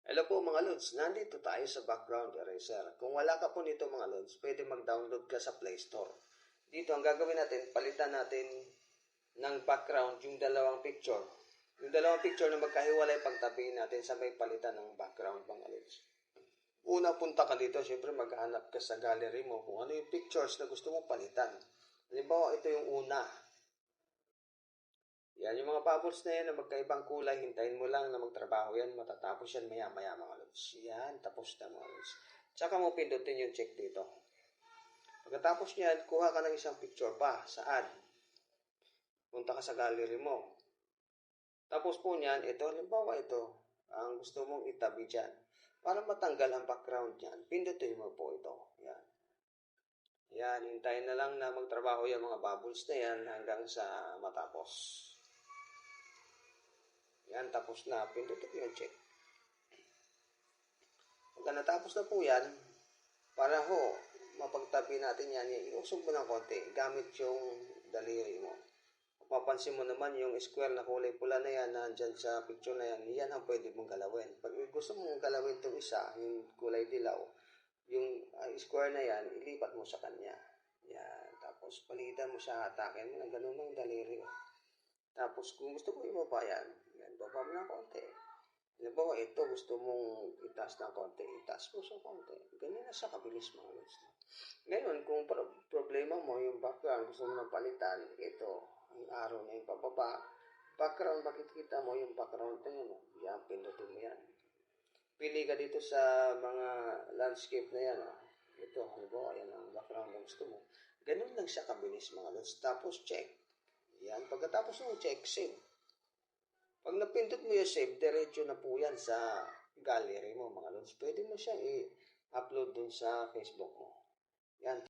Hello po mga Lods, nandito tayo sa background eraser. Kung wala ka po nito mga Lods, pwede mag-download ka sa Play Store. Dito ang gagawin natin, palitan natin ng background yung dalawang picture. Yung dalawang picture na magkahiwalay, pagtabihin natin sa may palitan ng background mga Lods. Una, punta ka dito, syempre maghanap ka sa gallery mo kung ano yung pictures na gusto mong palitan. Halimbawa, ito yung una. Yan, yung mga bubbles na yan na magkaibang kulay, hintayin mo lang na magtrabaho yan, matatapos yan maya-maya mga lods. Yan, tapos na mga lods. Tsaka mo pindutin yung check dito. Pagkatapos niyan, kuha ka ng isang picture pa. Saan? Punta ka sa gallery mo. Tapos po niyan, ito, halimbawa ito, ang gusto mong itabi dyan. Para matanggal ang background niyan, pindutin mo po ito. Yan. Yan, hintayin na lang na magtrabaho yung mga bubbles na yan hanggang sa matapos. Yan, tapos na. Pindutin yung check. Pagka natapos na po yan, para ho, mapagtabi natin yan, iusog mo ng konti gamit yung daliri mo. Mapansin mo naman yung square na kulay pula na yan, nandyan sa picture na yan, yan ang pwede mong galawin. Pag gusto mong galawin itong isa, yung kulay dilaw, yung square na yan, ilipat mo sa kanya. Yan, tapos palitan mo siya, atakin mo na ganun ng daliri. Tapos kung gusto mo ibaba yan, baba mo ng konti. Halimbawa, ito gusto mong itaas ng konti, itaas mo sa konti. Ganyan na siya kabilis mga lods. Ngayon, kung problema mo yung background, gusto mo ng palitan, ito, ang arrow na yung pababa. Background, bakit kita mo yung background na yun? Yan, pindutin mo yan. Pili ka dito sa mga landscape na yan. Ito, halimbawa, yan ang background na gusto mo. Ganun lang siya kabilis mga lods. Tapos, check. Yan, pagkatapos mo check, save. Pag napindot mo yung save, diretso na po yan sa gallery mo mga lods. Pwede mo siyang i-upload dun sa Facebook mo. Yan.